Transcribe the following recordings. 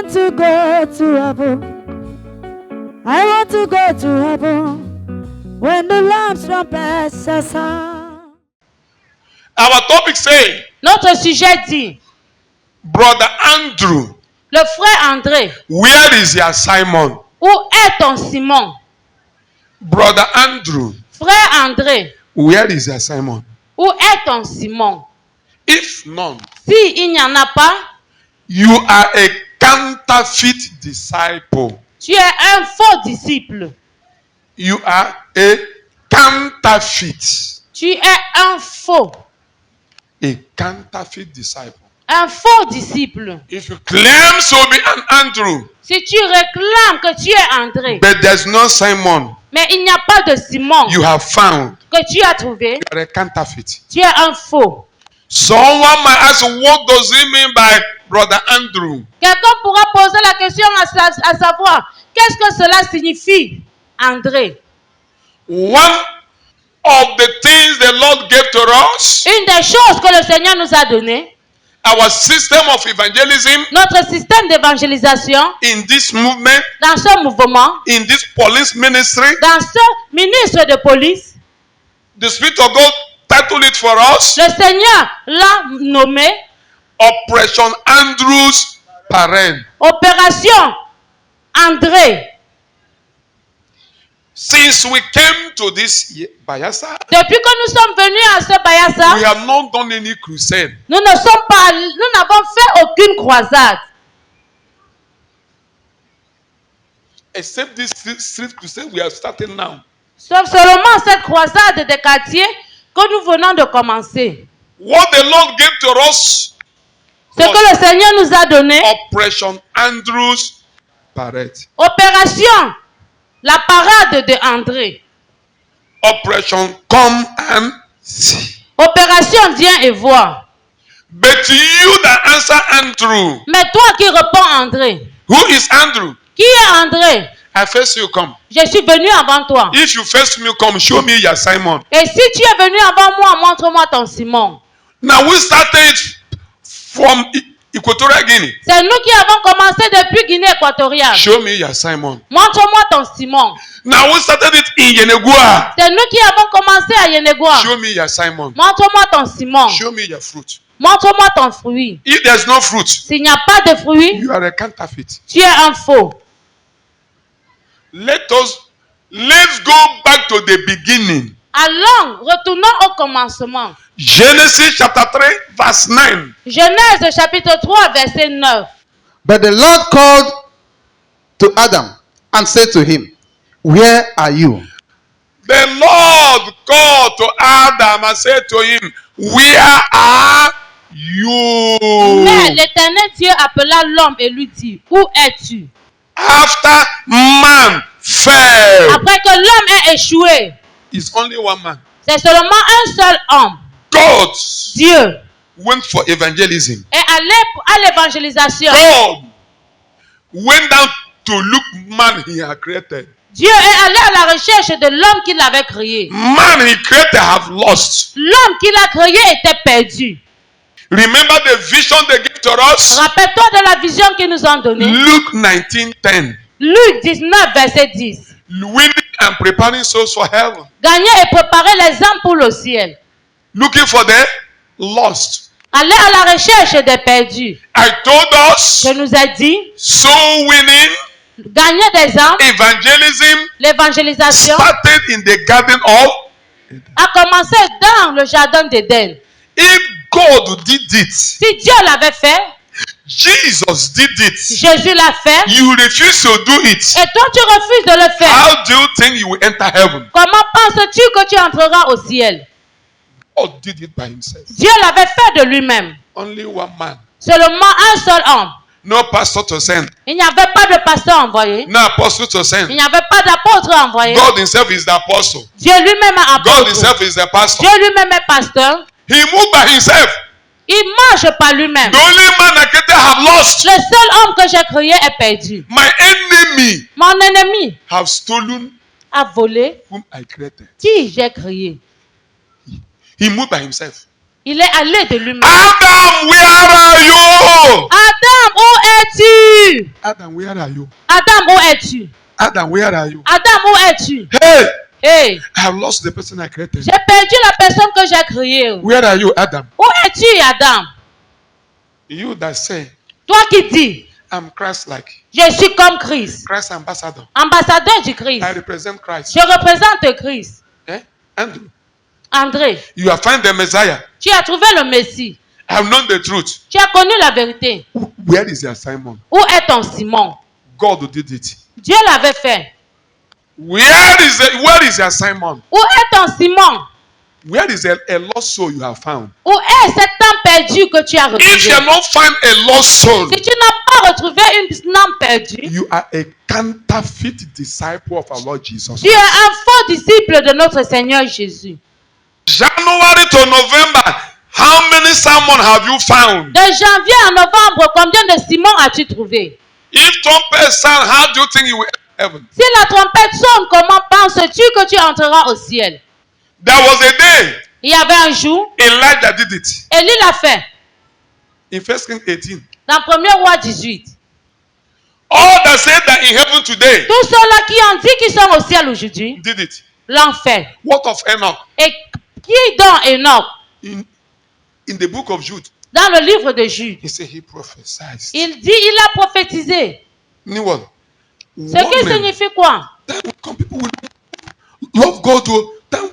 want to go to heaven. I want to go to heaven when the Lamb's trumpet shall sound. Our topic say, Notre sujet dit, Brother Andrew, le frère André, where is your Simon? où est ton Simon? Brother Andrew, Frère André, where is your Simon? où est ton Simon? If none, Si il n'y en a pas, you are a counterfeit disciple. tu es un faux disciple. You are a counterfeit. Tu es un faux. A counterfeit disciple. Un faux disciple. If you claim to be an Andrew, Si tu réclames que tu es André, but there's no Simon mais il n'y a pas de Simon you have found, que tu as trouvé, you are a counterfeit. tu es un faux. Someone might ask, what does it mean by Brother Andrew? Quelqu'un pourra poser la question à savoir, qu'est-ce que cela signifie, André? One of the things the Lord gave to us, Une des choses que le Seigneur nous a données, our system of evangelism notre système d'évangélisation, in this movement, dans ce mouvement, in this police ministry, dans ce ministre de police, the Spirit of God titled it for us, le Seigneur l'a nommé Operation Andrew's Parade. Opération André. Since we came to this Bayelsa, Depuis que nous sommes venus à ce we Bayelsa, have not done any crusade. nous n'avons fait aucune croisade. Except this street crusade we are starting now. Sauf seulement cette croisade des quartiers que nous venons de commencer. What the Lord gave to us Ce que le Seigneur nous a donné, Operation Andrew's Parade. opération, la parade de André. Operation Come and See. Opération viens et vois. But you that answer Andrew, Mais toi qui réponds André, who is Andrew? qui est André? I first you come. Je suis venu avant toi. If you first me come, show me your Simon. Et si tu es venu avant moi, montre-moi ton Simon. Now we started from Equatorial Guinea. C'est nous qui avons commencé depuis Guinée équatoriale. Show me your Simon. Montre-moi ton Simon. Now we started it in Yenegua. C'est nous qui avons commencé à Yenegua. Show me your Simon. Montre-moi ton Simon. Show me your fruit. Montre-moi ton fruit. If there's no fruit, S'il n'y a pas de fruit, you are a counterfeit. tu es un faux. Let's go back to the beginning. Allons, retournons au commencement. Genesis chapter 3, verse 9. Genèse chapitre 3, verset 9. But the Lord called to Adam and said to him, where are you? The Lord called to Adam and said to him, where are you? Mais l'Éternel Dieu appela l'homme et lui dit, où es-tu? After man fell, Après que l'homme ait échoué, it's only one man. c'est seulement un seul homme, God Dieu, went for evangelism. est allé à l'évangélisation. God went down to look man he had created. Dieu est allé à la recherche de l'homme qu'il avait créé. Man he created have lost. L'homme qu'il a créé était perdu. Remember the vision they gave to us? Rappelle-toi de la vision qu'ils nous ont donnée. Luke 19:10. Luc 19, verset 10. Winning and preparing souls for heaven. Gagner et préparer les âmes pour le ciel. Looking for the lost. Aller à la recherche des perdus. I told us Je nous ai dit, soul winning, gagner des âmes, evangelism l'évangélisation started in the garden of. a commencé dans le jardin d'Éden. If God did it, Si Dieu l'avait fait, Jesus did it, Jésus l'a fait, you refuse to do it. et toi tu refuses de le faire. How do you think you will enter heaven? Comment penses-tu que tu entreras au ciel? God did it by himself. Dieu l'avait fait de lui-même. Only one man. Seulement un seul homme. No pastor to send. Il n'y avait pas de pasteur envoyé. No apostle to send. Il n'y avait pas d'apôtre envoyé. God himself is the apostle. Dieu lui-même est God apôtre. himself is the pastor. Dieu lui-même est pasteur. He moved by himself. Il marche par lui-même. The only man I created have lost. Le seul homme que j'ai créé est perdu. My enemy Mon ennemi have stolen a volé whom I created. qui j'ai créé. He moved by himself. Il est allé de lui-même. Adam, where are you? Adam, où es-tu? es-tu? Adam, where are you? Adam, où es-tu? Adam, where are you? Adam, où es-tu? Hey, Hey, I have lost the person I created. j'ai perdu la personne que j'ai créée. Where are you, Adam? Où es-tu, Adam? You that say, Toi qui dis, I'm Christ-like, je suis comme Christ, Christ ambassador. ambassadeur du Christ. I represent Christ. Je représente Christ. Eh? Andrew, André, you have found the Messiah. tu as trouvé le Messie. I have known the truth. Tu as connu la vérité. Where is your Simon? Où est ton Simon? God did it. Dieu l'avait fait. Where is your Simon? Où est ton Simon? Where is a lost soul you have found? Où est cet âme perdue que tu as If you retrouvé? have not found a lost soul, Si tu n'as pas retrouvé une âme perdue, you are a counterfeit disciple of our Lord Jesus. tu es un faux disciple de notre Seigneur Jésus. January to November, how many Simon have you found? De janvier à novembre, combien de Simon as-tu trouvé? If trumpet sound, how do you think you will enter heaven? Si la trompette sonne, comment penses-tu que tu entreras au ciel? There was a day Il y avait un jour, Elijah did it. Élie l'a fait, In 1 Kings 18. dans 1er roi 18. All that said that in heaven today Tous ceux-là qui ont dit qu'ils sont au ciel aujourd'hui, did it. l'ont fait. What of Enoch? Et qui donc Enoch? In the book of Jude, Dans le livre de Jude, he said he prophesied. il dit, il a prophétisé. Mean what? Ce qui signifie quoi? Then will come, people will love God. Then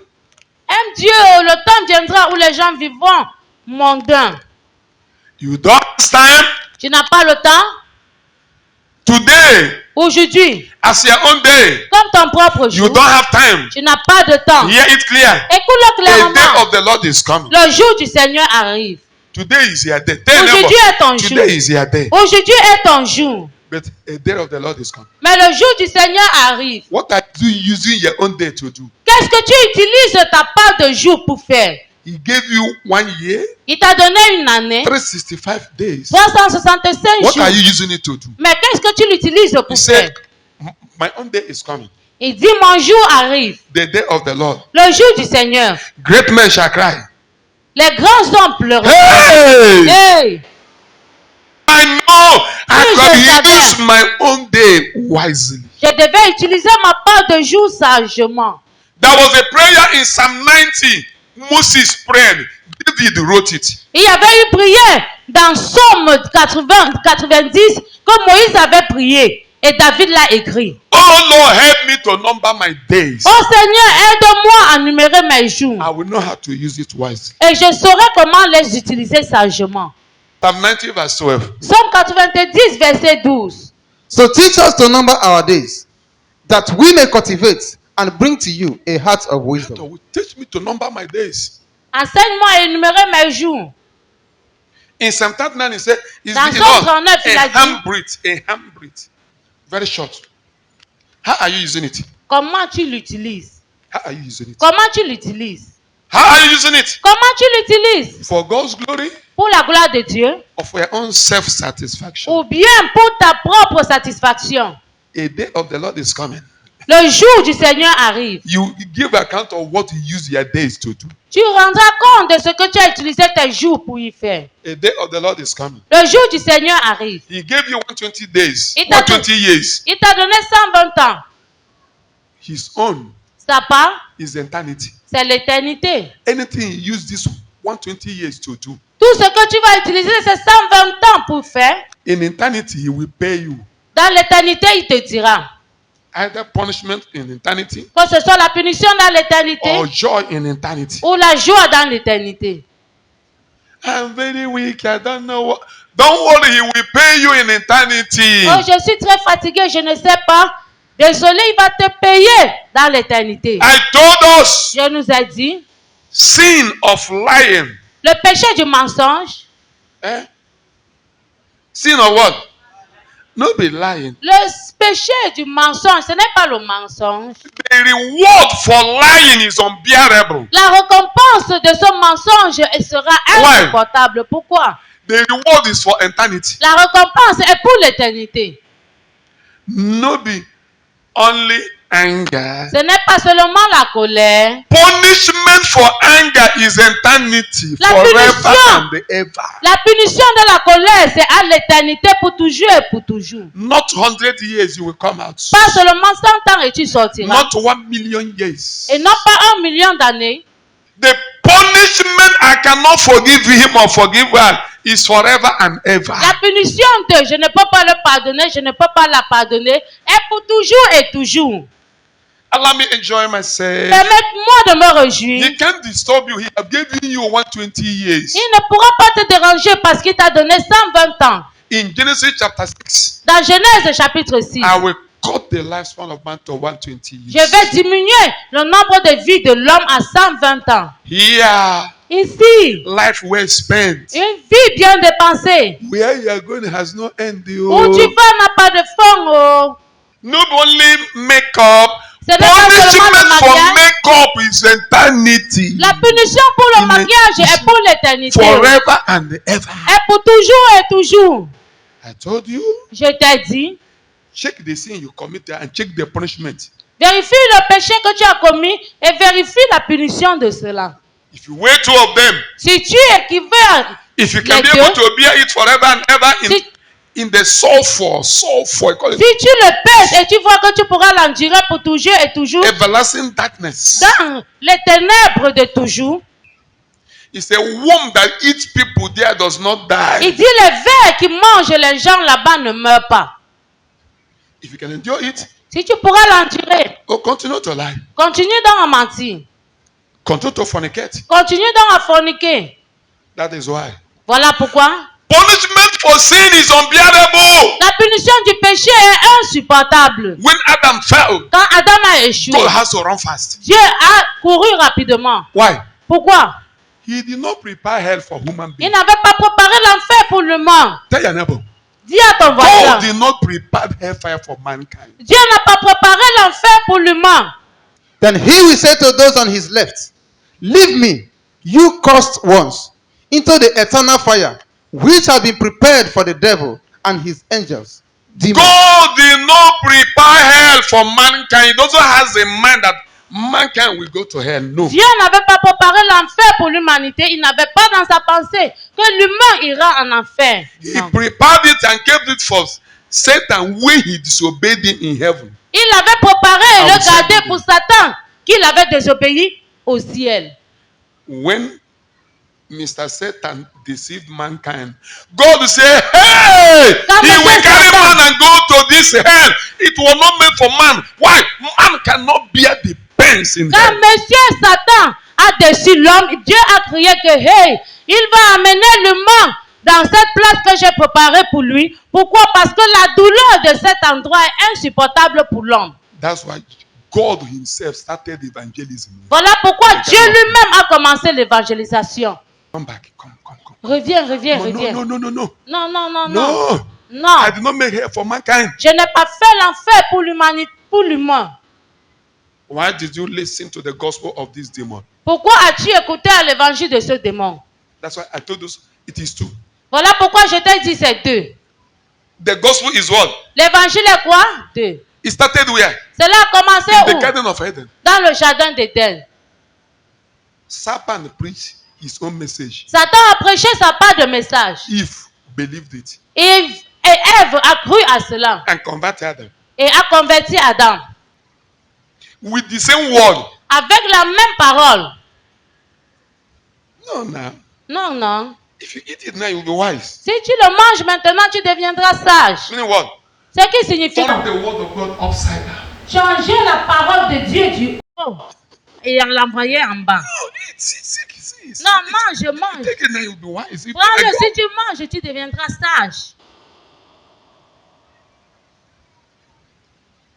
Aime Dieu, le temps viendra où les gens vivront mondains. you don't understand. Tu n'as pas le temps? Today, Aujourd'hui, as your own day, comme ton propre you jour, don't have time. tu n'as pas de temps. Hear it clear. Écoute-le The day clairement. of the Lord is coming. Le jour du Seigneur arrive. Today is your day. Tell Aujourd'hui neighbor, est ton jour. today is your day. Aujourd'hui est ton jour. But a day of the Lord is coming. Mais le jour du Seigneur arrive. What are you using your own day to do? Qu'est-ce que tu utilises ta part de jour pour faire? He gave you 1 year, Il t'a donné une année, 365 days. 365 What are jours. you using it to do? Mais qu'est-ce que tu l'utilises He pour faire? said, my own day is coming. Il dit, mon jour arrive. The day of the Lord. Le jour du Seigneur. Great men shall cry. Les grands hommes pleureront. Hey! Hey! I know I Oui, could je savais. use my own day wisely. Je devais utiliser ma part de jour sagement. There was a prayer in Psalm 90. Moses prayed. David wrote it. Il y avait une prière dans Somme 90 que Moïse avait prié. Et David l'a écrit. Oh Lord, help me to number my days. Oh Seigneur, aide-moi à numérer mes jours. I will know how to use it wisely. Et je saurai comment les utiliser sagement. Psalm 90 verse 12. Somme 90, verset 12. So teach us to number our days, that we may cultivate and bring to you a heart of wisdom. So teach me to number my days. Enseigne-moi à énumérer mes jours. In Psalm 39, he said, it's Dans the Psalm Lord, 39, il a a dit- handbreadth, a handbreadth. Very short. How are you using it? Comment tu l'utilises? How are you using it? Comment tu l'utilises? How are you using it? Comment tu l'utilises? For God's glory Pour la gloire de Dieu or for your own self-satisfaction? ou bien pour ta propre satisfaction? A day of the Lord is coming. Le jour du Seigneur arrive. You give account of what you use your days to do. Tu rendras compte de ce que tu as utilisé tes jours pour y faire. A day of the Lord is coming. Le jour du Seigneur arrive. He gave you 120 days, Il t'a 120 years. Il t'a donné 120 ans. His own Sa part, is eternity. c'est l'éternité. Anything he used this 120 years to do, Tout ce que tu vas utiliser ces 120 ans pour faire, in eternity he will pay you. dans l'éternité, il te dira. Either punishment in eternity Que ce soit la punition dans l'éternité or joy in eternity. ou la joie dans l'éternité. I'm very weak. I don't know what. Don't worry, he will pay you in eternity. Oh, je suis très fatigué, je ne sais pas. Désolé, il va te payer dans l'éternité. I told us Je nous ai dit, sin of lying. le péché du mensonge, Eh? Sin of what? No be lying. le péché du mensonge, ce n'est pas le mensonge. The reward for lying is unbearable. La récompense de ce mensonge elle sera insupportable. Pourquoi? The reward is for eternity. La récompense est pour l'éternité. No be only anger. Ce n'est pas seulement la colère. Punishment for anger is eternity, La forever punition. and ever. La punition de la colère, c'est à l'éternité pour toujours et pour toujours. Not 100 years you will come out. Pas seulement 100 ans et tu sortiras. Not 1 million years. Et non pas 1 million d'années. The punishment I cannot forgive him or forgive her is forever and ever. La punition de je ne peux pas le pardonner, je ne peux pas la pardonner, est pour toujours et toujours. Allow me enjoy myself. Permette-moi de me réjouir. He can't disturb you. He have given you 120 years. Il ne pourra pas te déranger parce qu'il t'a donné 120 ans. In Genesis chapter 6, Dans Genèse chapitre 6, I will cut the lifespan of man to 120 je years. vais diminuer le nombre de vies de l'homme à 120 ans. Here, Ici, life well spent. une vie bien dépensée. Where you are going has no end. Où tu vas n'a pas de fond. Oh. Not only makeup, Ce n'est pas seulement punishment le for mariage. makeup is eternity. La punition pour le mariage est pour l'éternité. Forever and ever. Et pour toujours et toujours. I told you, Je t'ai dit, check the sin you committed and check the punishment. vérifie le péché que tu as commis et vérifie la punition de cela. If you weigh two of them, Si tu équivales, if you can Les be deux. able to bear it forever and ever Si- in the sulfur, you call it si tu le pèses et tu vois que tu pourras l'endurer pour toujours et toujours, everlasting darkness. dans les ténèbres de toujours, It's a worm that eats people there does not die. il dit les vers qui mangent les gens là-bas ne meurent pas. If you can endure it, Si tu pourras l'endurer, continue to lie. continue donc à mentir. Continue to fornicate. Continue donc à forniquer. That is why. Voilà pourquoi Punishment for sin is unbearable. la punition du péché est insupportable. When Adam fell, Quand Adam a échoué, God has to run fast. Dieu a couru rapidement. Why? Pourquoi? He did not prepare hell for human Il beings. n'avait pas préparé l'enfer pour l'humain. Tell your neighbor. Dis à ton God voisin. did not prepare hellfire for mankind. Dieu n'a pas préparé l'enfer pour l'humain. Then he will say to those on his left, leave me, you cursed ones, into the eternal fire, which have been prepared for the devil and his angels. Demons. God did not prepare hell for mankind. He also has a mind that mankind will go to hell. No. Dieu n'avait pas préparé l'enfer pour l'humanité. Il n'avait pas dans sa pensée que l'humain ira en enfer. He Non. prepared it and kept it for Satan when he disobeyed him in heaven. Il l'avait préparé et Ah, le vous savez. gardé pour Satan, qu'il avait désobéi au ciel. When Mr. Satan deceived mankind, God said, hey, Quand he will Monsieur carry Satan- man and go to this hell. It was not meant for man. Why? Man cannot bear the pains in Quand hell. Monsieur Satan a déçu l'homme, Dieu a crié que, hey, il va amener l'humain dans cette place que j'ai préparée pour lui. Pourquoi? Parce que la douleur de cet endroit est insupportable pour l'homme. That's why God himself started evangelism. Voilà pourquoi Dieu lui-même a commencé l'évangélisation. Come back. Come. Reviens. No. Non. No. Non. I did not make hell for mankind. Je n'ai pas fait l'enfer pour l'humanité, pour l'humain. Why did you listen to the gospel of this demon? Pourquoi as-tu écouté à l'évangile de ce démon? That's why I told you it is two. Voilà pourquoi je t'ai dit c'est deux. The gospel is one. L'évangile est quoi? Deux. It started where? Cela a commencé In the où? Garden of Eden. Dans le jardin d'Éden. Satan preached his own message. Satan a prêché sa part de message. Eve believed it Et Ève a cru à cela. and converted Adam. Et a converti Adam. With the same word. Avec la même parole. No. Non. If you eat it now, you'll be wise. Si tu le manges maintenant, tu deviendras sage. Meaning what? Ce qui signifie Turn the word of God upside down. changer la parole de Dieu du haut et l'envoyer en bas. No, eat. See. Non, mange. Take it now, you'll be wise. Prends-le, si tu manges, tu deviendras sage.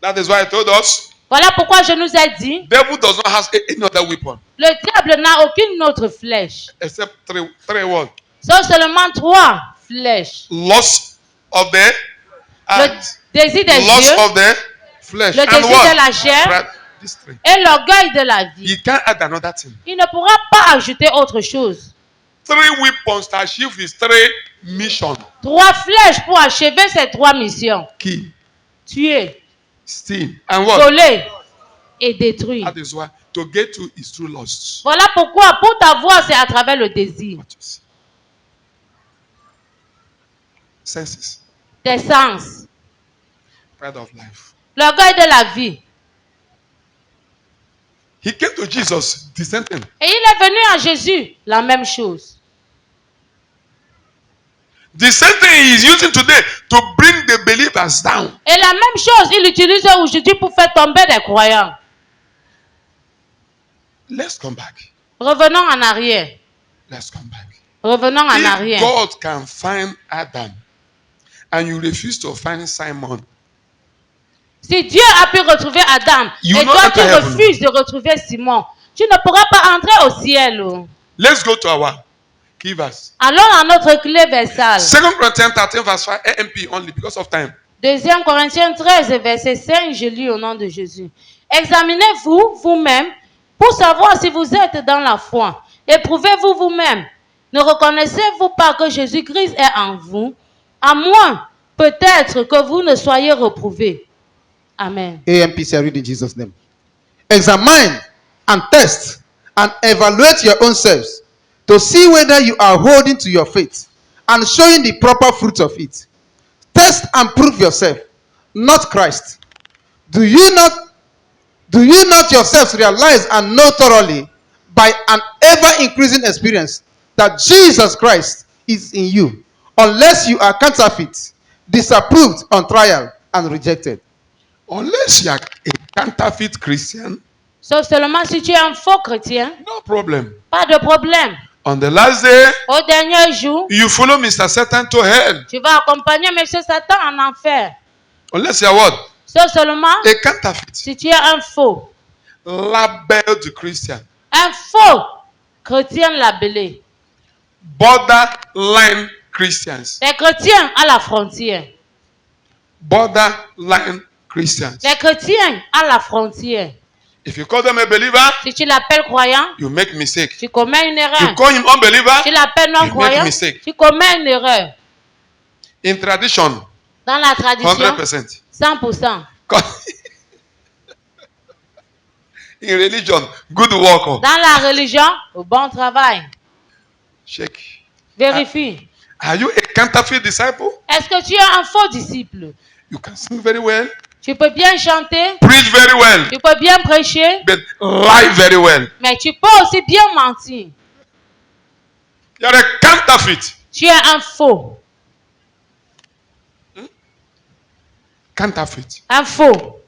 That is why I told us, Voilà pourquoi je nous ai dit, devil does not have any other weapon le diable n'a aucune autre flèche. except three words. Sauf seulement 3 flèches. Lust of the Le eyes, désir des lust yeux, of the flesh, le and désir what? de la chair Right. These three. et l'orgueil de la vie. He can't add another thing. Il ne pourra pas ajouter autre chose. 3 weapons to achieve his 3 missions. 3 flèches pour achever ces 3 missions. Key, Tuer, steal, and what? voler et détruit. That is why to get to is through lust. Voilà pourquoi, pour t'avoir, c'est à travers le désir. Watch this. Senses. Tes sens. Pride of life. L'orgueil de la vie. He came to Jesus, the same thing. Et il est venu à Jésus, la même chose. The same thing he is using today to bring the believers down. Et la même chose, il utilise aujourd'hui pour faire tomber des croyants. Let's come back. Revenons en arrière. Let's come back. Revenons en If arrière. God can find Adam and you refuse to find Simon, Si Dieu a pu retrouver Adam You et know toi that tu I have- refuses de retrouver Simon, tu ne pourras pas entrer au ciel. let's go to our key verse. Allons à notre clé versale. 2 Corinthians 13 verse 5 AMP only because of time. 2 Corinthiens 13, verset 5, je lis au nom de Jésus. Examinez-vous vous-même pour savoir si vous êtes dans la foi. Éprouvez-vous vous-même. Ne reconnaissez-vous pas que Jésus-Christ est en vous, à moins peut-être que vous ne soyez reprouvés. Amen. AMPC, I read in Jesus' name. Examine and test and evaluate your own selves to see whether you are holding to your faith and showing the proper fruit of it. Test and prove yourself, not Christ. Do you not yourselves realize and know thoroughly by an ever-increasing experience that Jesus Christ is in you, unless you are counterfeit, disapproved on trial, and rejected? Unless you are a counterfeit Christian, Sauf seulement si tu es un faux chrétien, no problem. pas de problème. On the last day, Au dernier jour, you follow Mr. Satan to hell. tu vas accompagner M. Satan en enfer. Unless you are what? Sauf seulement A counterfeit. si tu es un faux. Labeled Christian. Un faux chrétien labellé. Borderline Christians. Les chrétiens à la frontière. Borderline Christians. Les chrétiens à la frontière. If you call them a believer, Si tu l'appelles croyant, you make mistake. tu commets une You erreur. call him unbeliever, Tu l'appelles you make non-croyant, mistake. tu commets une erreur. In tradition, Dans la tradition, 100%. 100%. In religion, good work. Dans la religion, au bon travail. Check. Vérifie. Are you a counterfeit disciple? Est-ce que tu es un faux disciple? You can sing very well, Tu peux bien chanter, preach very well, tu peux bien prêcher, but lie very well. mais tu peux aussi bien mentir. You're a counterfeit. Tu es un faux. Counterfeit. Un faux.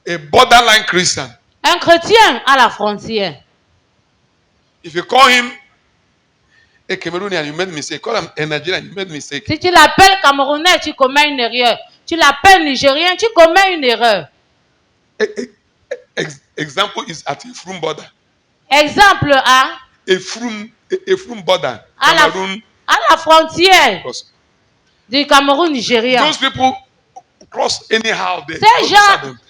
A borderline Christian. Un chrétien à la frontière. If you call him a Cameroonian, you made mistake. Call him a Nigerian, you made mistake. Si tu l'appelles Camerounais, tu commets une erreur. Tu l'appelles Nigérien, tu commets une erreur. Example is at Ifrum border. Exemple A, Ifrum border. à Cameroon. la frontière Cross. du Cameroun nigérien. Those people cross anyhow. They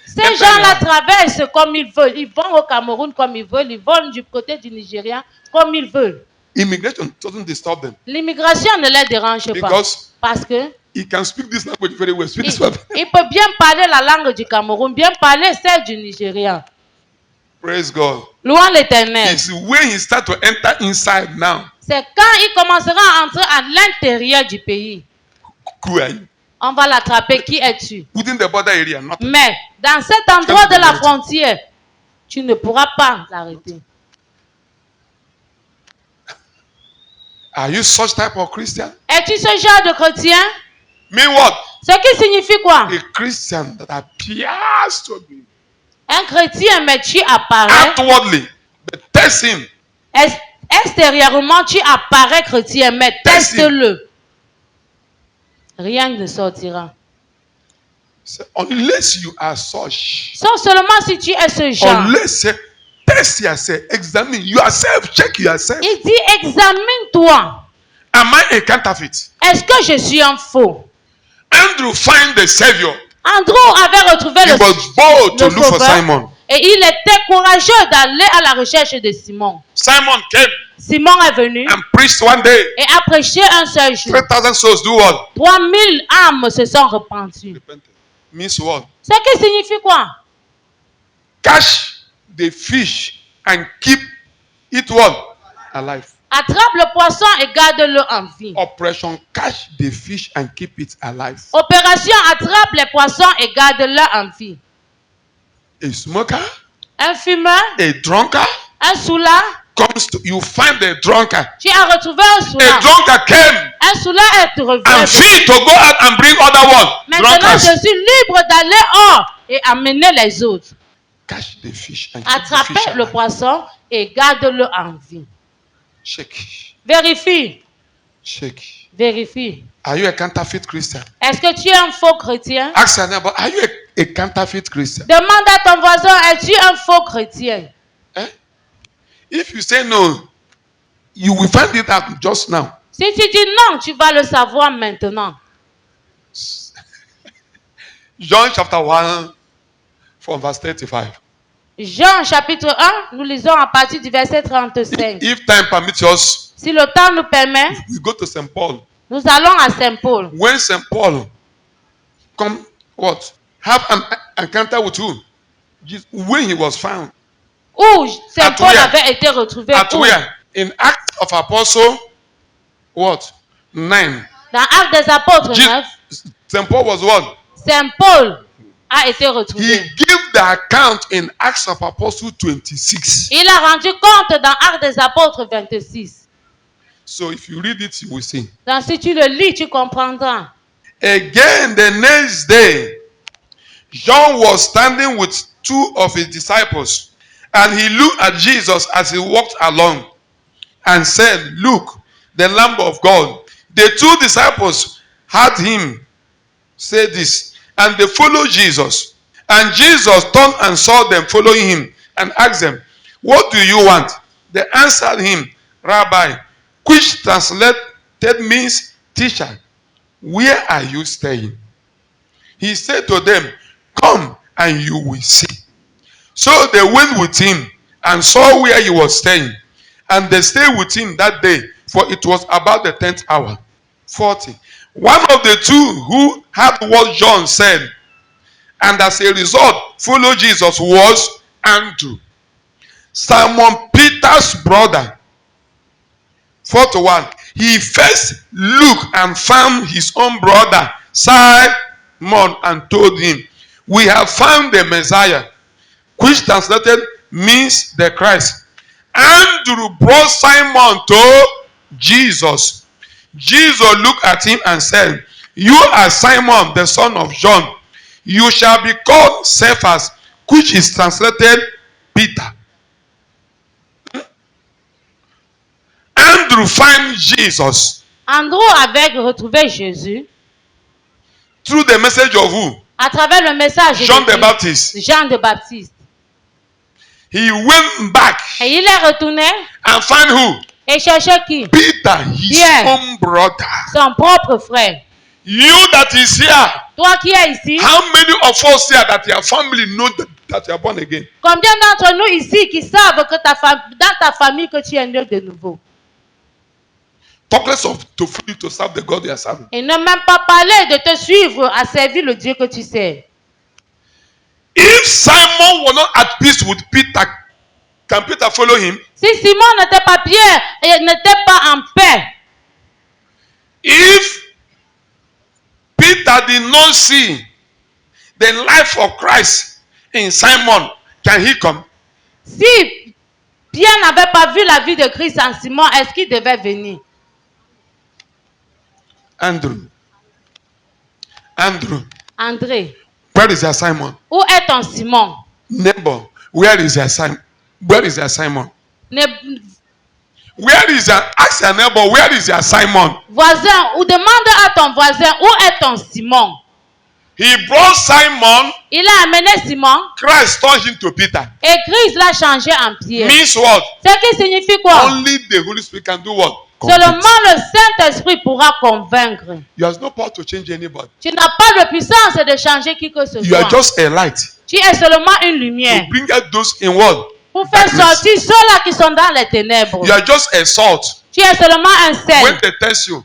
Ces gens-là traversent comme ils veulent. Ils vont au Cameroun comme ils veulent. Ils vont du côté du Nigeria comme ils veulent. Immigration doesn't disturb them L'immigration ne les dérange pas. because Parce que he can speak this language very well. Speak this one. il peut bien parler la langue du Cameroun, bien parler celle du Nigeria. Praise God. Louons l'Éternel. It's when he start to enter inside now. C'est quand il commencera à entrer à l'intérieur du pays. Who are you? On va l'attraper. Qui es-tu? Within the border area, not. Mais dans cet endroit de la frontière, tu ne pourras pas l'arrêter. Are you such type of Christian? Es-tu ce genre de chrétien? Mean what? Ce qui signifie quoi? A Christian that appears to be Un chrétien, mais tu apparais. outwardly, but test him. Extérieurement, tu apparais chrétien, mais teste-le. Rien ne sortira. So unless you are such, Sauf seulement si tu es ce genre. unless test yourself, examine yourself, check yourself. Il dit, examine-toi. Am I a counterfeit? Est-ce que je suis un faux? Andrew find the Savior. Andrew avait retrouvé He was bold to le look for sauveur Simon. et il était courageux d'aller à la recherche de Simon. Simon came Simon est venu and preached one day. et a prêché un seul jour. 3,000 souls do what? 3000 âmes se sont repenties. Repented. Means what? Ce qui signifie quoi? catch the fish and keep it what? Alive. Attrape le poisson et garde-le en vie. Operation catch the fish and keep it alive. Opération attrape les poissons et garde-le en vie. A smoker, Un fumeur, a drunkard un soulard. comes to you find the drunkard. Tu as retrouvé un A soulard. drunkard came Un soulard est revenu. and free to go out and bring other one. Maintenant, Drunkards. je suis libre d'aller hors et amener les autres. Catch the fish and keep the Attrapez fish le alive. poisson et garde-le en vie. Shake. Vérifie. Shake. Vérifie. Are you a counterfeit Christian? Est-ce que tu es un faux chrétien? Ask your neighbor, are you a counterfeit Christian? Demande à ton voisin, es-tu un faux chrétien? Eh? If you say no, you will find it out just now. Si tu dis non, tu vas le savoir maintenant. John chapter 1 from verse 35. Jean chapitre 1, nous lisons à partir du verset 35. If time permits us, Si le temps nous permet, we go to St. Paul. nous allons à Saint-Paul. When St. Paul come, what? Have an encounter with who? When he was found. Où Saint-Paul where? avait été retrouvé. At Où? where? In Acts of Apostle, what? 9. Dans Actes des Apôtres 9, St. Paul was what? Saint-Paul a été He retrouvé. gave the account in Acts of Apostle 26. Il a rendu compte dans Actes des Apôtres 26. So if you read it, you will see. Donc si tu le lis, tu comprendras. Again, the next day, John was standing with two of his disciples, and he looked at Jesus as he walked along and said, "Look, the Lamb of God." The two disciples heard him say this, and they followed Jesus. And Jesus turned and saw them following him and asked them, "What do you want?" They answered him, "Rabbi," which translated means teacher, "where are you staying?" He said to them, "Come and you will see." So they went with him and saw where he was staying. And they stayed with him that day, for it was about the 10th hour. 40. One of the two who heard what John said, and as a result followed Jesus, was Andrew, Simon Peter's brother. 41. He first looked and found his own brother Simon and told him, "We have found the Messiah," which translated means the Christ. Andrew brought Simon to Jesus. Jesus looked at him and said, "You are Simon, the son of John. You shall be called Cephas," which is translated Peter. Andrew found Jesus Andrew avait retrouvé Jésus through the message of who? à travers le message John de the Baptist. Jean the Baptiste. He went back Et il est retourné and found who? et cherchait qui? Peter, his Yes. own brother. Son propre frère. You that is here, Toi qui es ici, how many of us here that your family know that you are born again? combien d'entre nous ici qui savent que dans ta famille que tu es né de nouveau? Talk less of to free to serve the God you are serving. Et ne même pas parler de te suivre à servir le Dieu que tu sers. If Simon was not at peace with Peter, can Peter follow him? Si Simon n'était pas Pierre et n'était pas en paix, If Peter did not see the life of Christ in Simon, can he come? si Pierre n'avait pas vu la vie de Christ en Simon, est-ce qu'il devait venir? Andrew. André, Where is your Simon? où est ton Simon? Neighbor, where is your Simon? Where is your Simon? Ne- Where is your, ask your neighbor, where is your Simon? Voisin, ou demande à ton voisin, où est ton Simon? He brought Simon, Il a amené Simon Christ turned him to Peter. et Christ l'a changé en Pierre. Means what? Ce qui signifie quoi? Only the Holy Spirit can do what? Seulement le Saint-Esprit pourra convaincre. You have no power to change anybody. Tu n'as pas de puissance de changer qui que ce You are soit. just a light. Tu es seulement une lumière. To bring out those in what? Pour faire Darkness. sortir ceux-là qui sont dans les ténèbres. You are just a salt. Tu es seulement un When sel. they test you,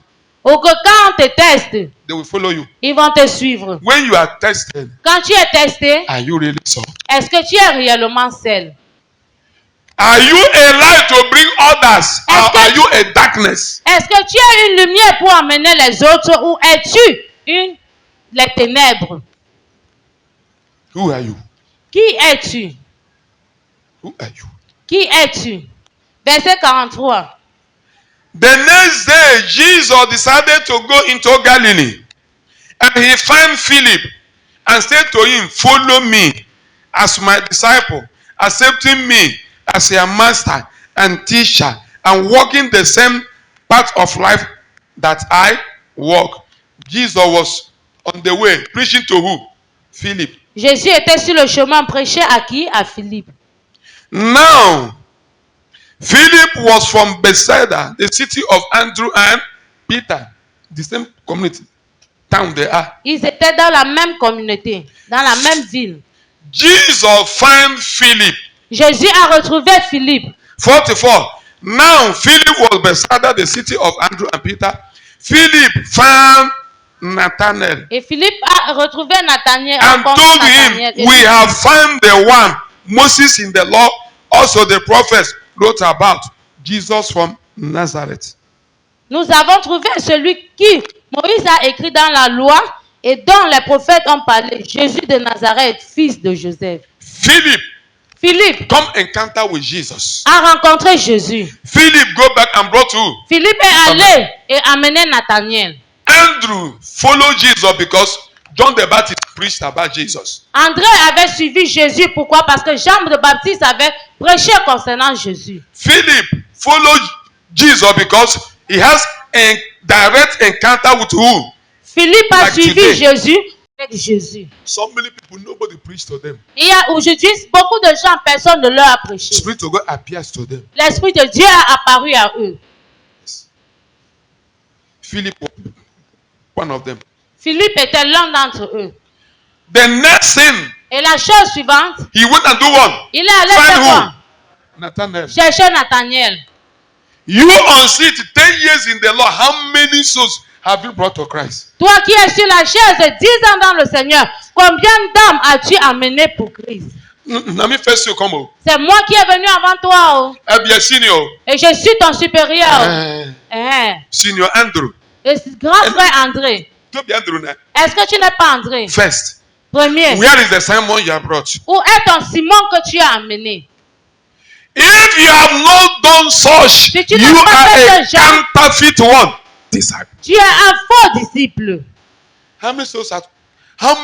Ou que quand on te teste, they will follow you. ils vont te suivre. When you are tested, Quand tu es testé, are you really so? est-ce que tu es réellement seul? Are you a light to bring others, or are you a darkness? Est-ce que tu es une lumière pour amener les autres ou es-tu les ténèbres? Who are you? Qui es-tu? Who are you? Qui es-tu? Verset 43. The next day, Jesus decided to go into Galilee, and he found Philip and said to him, "Follow me as my disciple, accepting me as your master and teacher, and walking the same path of life that I walk." Jesus was on the way, preaching to who? Philip. Jésus était sur le chemin, prêchait à qui? À Philippe. Now, Philip was from Bethsaida, the city of Andrew and Peter, the same community, town they are. Ils étaient dans la même communauté, dans la même ville. Jesus found Philip. Jésus a retrouvé Philippe. 44. Now, Philip was Bethsaida, the city of Andrew and Peter. Philip found Nathanael Et Philippe a retrouvé Nathanaël. and told him, "We have found the one Moses in the law, also the prophets wrote about, Jesus from Nazareth." Nous avons trouvé celui qui Moïse a écrit dans la loi et dont les prophètes ont parlé, Jésus de Nazareth, fils de Joseph. Philippe Come encounter with Jesus. a rencontré Jésus. Philip go back and brought who? Philippe est allé et a amené Nathanaël. Andrew followed Jesus because John the Baptist preached about Jesus. André avait suivi Jésus. Pourquoi? Parce que Jean le Baptiste avait prêché concernant Jésus. Philip followed Jesus because he has a direct encounter with who? Philippe a Like suivi today. Jésus avec Jésus. So many people, nobody preached to them. Il y a aujourd'hui beaucoup de gens, personne ne leur a prêché. Spirit of God appears to them. L'Esprit de Dieu a apparu à eux. Philip was one of them. Philippe était l'un d'entre eux. The next thing, Et la chose suivante, he went and do one. il est allé Find faire who? quoi? Nathanael. Chercher Nathanaël. You on seat 10 years in the Lord, how many souls have you brought to Christ? Toi qui es sur la chaise de 10 ans dans le Seigneur, combien d'âmes as-tu amené pour Christ? Let me first you come. C'est moi qui est venu avant toi. Oh. Be a senior. Et je suis ton supérieur. Senior Andrew. Et grand frère André. To be Andrew now. Est-ce que tu n'es pas André? First. Premier. Where is the Simon you have brought? Où est ton Simon que tu as amené? If you have not done such, Si tu you n'as pas are fait a ce genre, counterfeit one. Disciple. tu es un faux disciple. How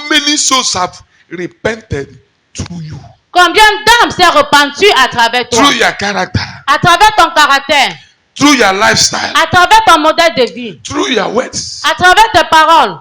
many souls have repented through you? Combien d'âmes s'est repentu à travers toi? Through your character, À travers ton caractère, through your lifestyle, à travers ton modèle de vie, through your words. à travers tes paroles.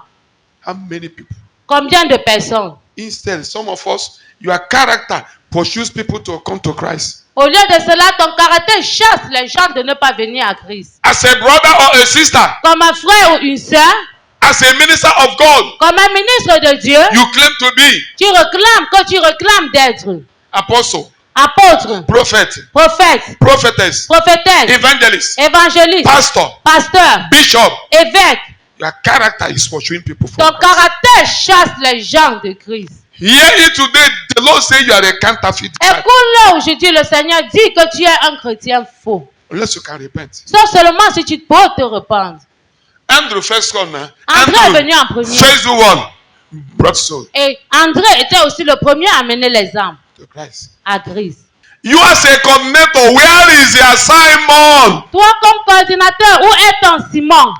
How many people? Combien de personnes? Instead, some of us, your character pursues people to come to Christ. Au lieu de cela, ton caractère chasse les gens de ne pas venir à Christ. As a brother or a sister, Comme un frère ou une sœur, as a minister of God, comme un ministre de Dieu, you claim to be tu réclames d'être apostle, apôtre, prophet, prophète, prophetess, prophétesse, evangelist, évangéliste, pastor, pasteur, bishop. évêque. Your character is pursuing people for Ton Christ. caractère chasse les gens de Christ. Hear it today. The Lord say you are a counterfeit. Écoute-le aujourd'hui, le Seigneur dit que tu es un chrétien faux. Unless you can repent. Sauf seulement si tu peux te rependre. Andrew first one, man. André est venu en premier. First one brought soul Et André était aussi le premier à amener les âmes to Christ. à Christ. You as a coordinator, where is your Simon? Toi comme coordinateur, où est ton Simon?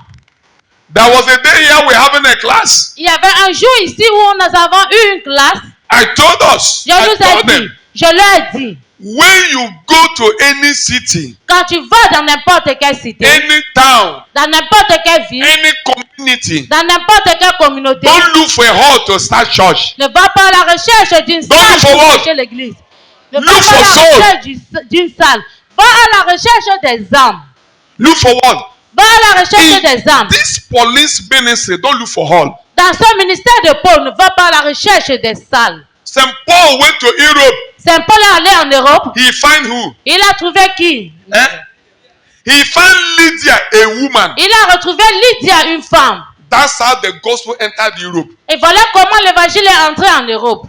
There was a day here we're having a class. Il y avait un jour ici où nous avons eu une classe. I told us. Je I nous ai told dit, them. je leur ai dit, When you go to any city, quand tu vas dans n'importe quelle cité, any town, dans n'importe quelle ville, any community, dans n'importe quelle communauté, don't look for a hall to start church. ne va pas à la recherche d'une Don't salle look for pour what? chercher l'église. Ne va Look pas à la for soul. recherche d'une salle. Va à la recherche des âmes. Look for what? Va à la recherche In des âmes. this police ministry, don't look for hall. Dans ce ministère de Paul, ne va pas à la recherche des salles. St. Paul went to Europe. Saint Paul est allé en Europe. He find who? Il a trouvé qui? Eh? He found Lydia, a woman. Il a retrouvé Lydia, une femme. That's how the gospel entered Europe. Et voilà comment l'évangile est entré en Europe.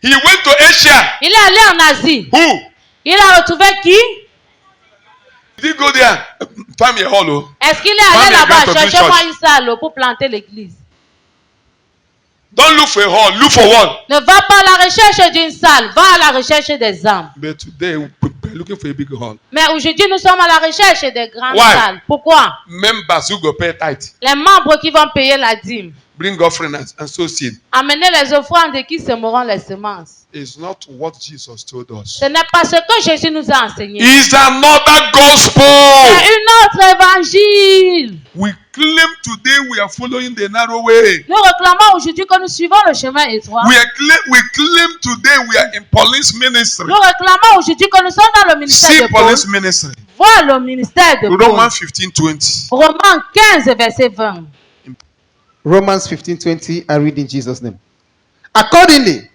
He went to Asia. Il est allé en Asie. Who? Il a retrouvé qui? Did he go there? Find me a hall. Oh. Est-ce qu'il est allé Find me a là-bas? grant of this Cherchez-moi church. une salle pour planter l'église. Don't look for a hall. Look for one. Ne va pas à la recherche d'une salle, va à la recherche des âmes. But today we're looking for a big hall. Mais aujourd'hui, nous sommes à la recherche des grandes Why? salles. Pourquoi? Members who go pay tithe, Les membres qui vont payer la dîme, bring offering and sow seed. amener les offrandes et qui semeront les semences. Is not what Jesus told us. Ce n'est pas ce que Jésus nous a enseigné. It's another gospel. C'est une autre évangile. We claim today we are following the narrow way. Nous réclamons aujourd'hui que nous suivons le chemin étroit. We claim today we are in police ministry. Nous réclamons aujourd'hui que nous sommes dans le ministère See de Paul. police ministry. Vois le ministère de Paul. Romans 15:20. Romains 15, verset 20. Romans 15:20, I read in Jesus' name. Accordingly,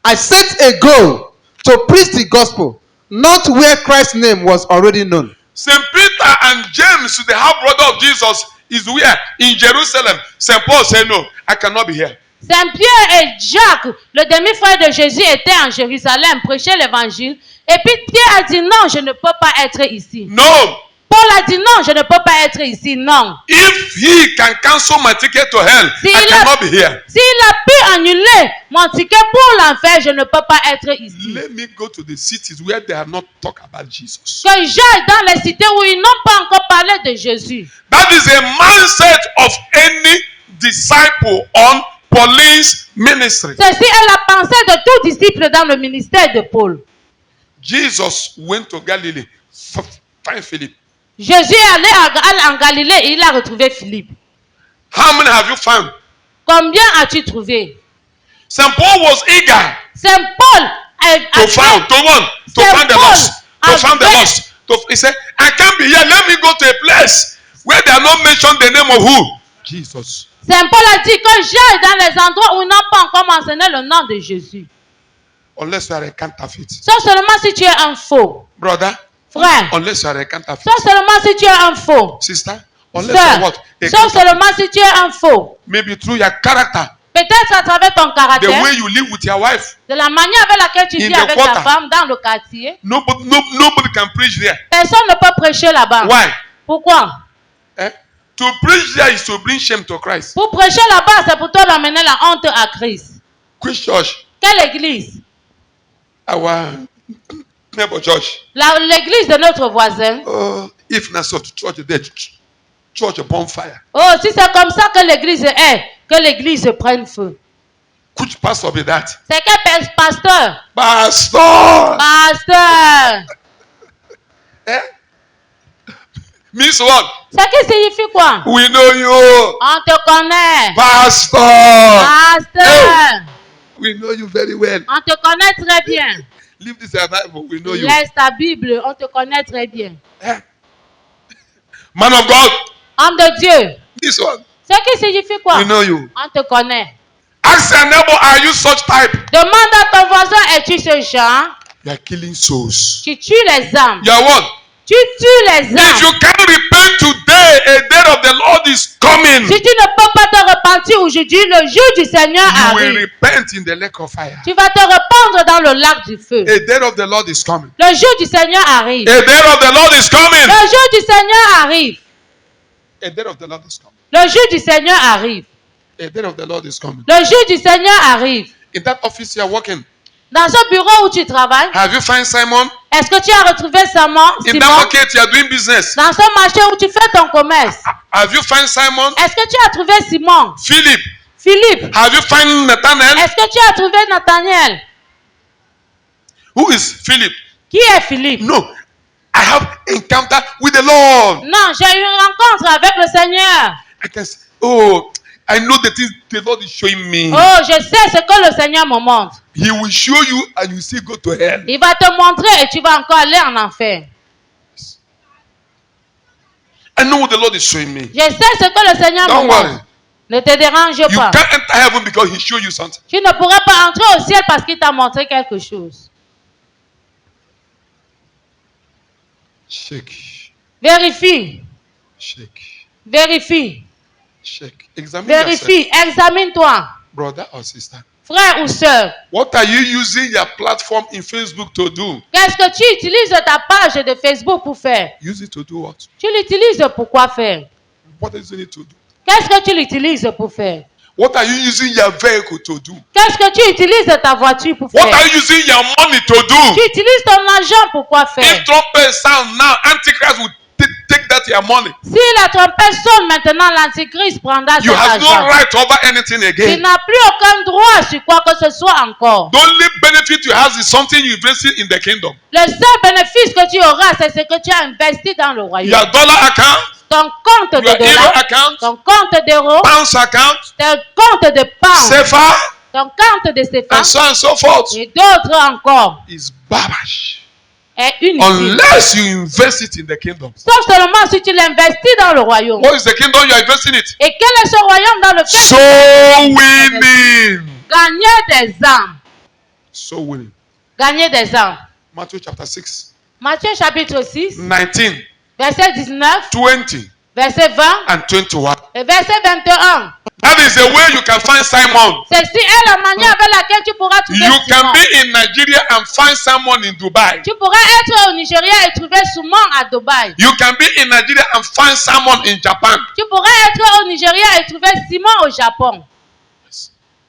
I set a goal to preach the gospel, not where Christ's name was already known. St. Peter and James, the half brother of Jesus, is where? In Jerusalem. St. Paul said, no, I cannot be here. Saint-Pierre et Jacques, le demi-frère de Jésus, étaient en Jérusalem, prêchaient l'évangile. Et puis Pierre a dit non, je ne peux pas être ici. No. Paul a dit non, je ne peux pas être ici. Non. If he can cancel my ticket to hell, Si I il a- cannot be here. S'il a pu annuler mon ticket pour l'enfer, je ne peux pas être ici. Let me go to the cities where they have not talked about Jesus. Que j'aille dans les cités où ils n'ont pas encore parlé de Jésus. That is a mindset of any disciple on police ministry. Ceci est la pensée de tout disciple dans le ministère de Paul. Jesus went to Galilee. Find Philip. Jésus est allé en Galilée et il a retrouvé Philippe. How many have you found? Combien as-tu trouvé? St. Paul was eager Saint Paul to find, to Saint find the Paul lost. To find the avait- lost. He said, I can't be here. Let me go to a place where they are not mentioned the name of who? Jesus. Saint Paul a dit que j'aille dans les endroits où ils n'ont pas encore mentionné le nom de Jésus. Unless you are a counterfeit. Sauf seulement si tu es un faux. Brother, Frère. unless you are a counterfeit. Sauf seulement si tu es un faux. Sister, unless you are what? A Sœur. Sauf counterfeit. seulement si tu es un faux. Maybe through your character, Peut-être à travers ton the caractère, way you live with your wife. de la manière avec laquelle tu In vis the avec quarter. ta femme dans le quartier. Nobody can preach there. Personne ne peut prêcher là-bas. Why? Pourquoi? Eh? To preach there is to bring shame to Christ. Pour prêcher là-bas, c'est pour toi d'amener la honte à Christ. Which church? Quelle église? Our neighbor church. L'église de notre voisin. Oh, if not so, church there, church bonfire. Oh, si c'est comme ça que l'église est, que l'église prenne feu. Which pastor be that? C'est quel pasteur? Pastor. Pasteur. Eh? Means what? Ça qui signifie quoi? We know you, On te connaît. Pastor. Pasteur. We know you very well. On te connaît très bien. Leave this Bible. We know you. Laisse ta Bible, on te connaît très bien. Eh? Man of God. Homme de Dieu. This one. Ce qui signifie quoi? We know you. On te connaît. Ask your neighbor, are you such type? Demande à ton voisin, es-tu ce genre? You are killing souls. Tu tues les âmes. You are what? Tu tues les If âmes. you can't repent today, a day of the Lord is coming. Si tu ne peux pas te repentir aujourd'hui, le jour du Seigneur You will arrive. repent in the lake of fire. Tu vas te répandre dans le lac du feu. A day of the Lord is coming. Le jour du Seigneur arrive. A day of the Lord is coming. Le jour du Seigneur arrive. A day of the Lord is coming. Le jour du Seigneur arrive. A day of the Lord is coming. Le jour du Seigneur arrive. In that office you are working, Dans ce bureau où tu travailles, have you found Simon? est-ce que tu as retrouvé Simon? In that Simon? market you are doing business, Dans ce marché où tu fais ton commerce, have you found Simon? est-ce que tu as trouvé Simon? Philip, Philippe? have you found Nathanael? Est-ce que tu as trouvé Nathaniel? Who is Philip? Qui est Philippe? No, I have encounter with the Lord. Non, j'ai eu une rencontre avec le Seigneur. I can say, oh, I know the things the Lord is showing me. Oh, je sais ce que le Seigneur me montre. He will show you and you still go to hell. Il va te montrer et tu vas encore aller en enfer. I know what the Lord is showing me. Je sais ce que le Seigneur Don't me worry. montre. Ne te dérange You pas. can't enter heaven because he showed you something. Tu ne pourras pas entrer au ciel parce qu'il t'a montré quelque chose. Check. Vérifie. Check. Vérifie. Check. Examine yourself. Vérifie. Examine-toi. Brother or sister. Frère ou sœur. What are you using your platform in Facebook to do? Qu'est-ce que tu utilises ta page de Facebook pour faire? Use it to do what? Tu l'utilises pour quoi faire? What are you using it to do? Qu'est-ce que tu l'utilises pour faire? What are you using your vehicle to do? Qu'est-ce que tu utilises ta voiture pour What faire? are you using your money to Tu do? utilises ton argent pour quoi faire? If trumpet sound now, Antichrist will take that your money. Si la trompette sonne maintenant, l'antichrist prendra You cet have no argent. right over anything Tu again. n'as plus aucun droit sur quoi que ce soit encore. The only benefit you have is something you invested in the kingdom. Le seul bénéfice que tu auras, c'est ce que tu as investi dans le royaume. Your dollar account, Ton compte de your euro dollars, account, ton compte d'euros, pounds account, ton compte de pounds, SEPA, ton compte de CFA and so on and so forth et d'autres encore is garbage. est inutile. Unless you invest it in the kingdom. Sauf seulement si tu l'investis dans le royaume. What is the kingdom you are investing it? Et quel est ce royaume dans lequel So winning. gagner des âmes? So winning. Gagner des âmes. Matthew chapter 6, Matthieu chapitre 6, 19, verset 19, 20, verset 20 and 21. et verset 21. That is the way you can find Simon. Ceci est la manière avec laquelle tu pourras trouver You Simon. can be in Nigeria and find someone in Dubai. Tu pourras être au Nigeria et trouver Simon à Dubaï. You can be in Nigeria and find someone in Japan. Tu pourras être au Nigeria et trouver Simon au Japon.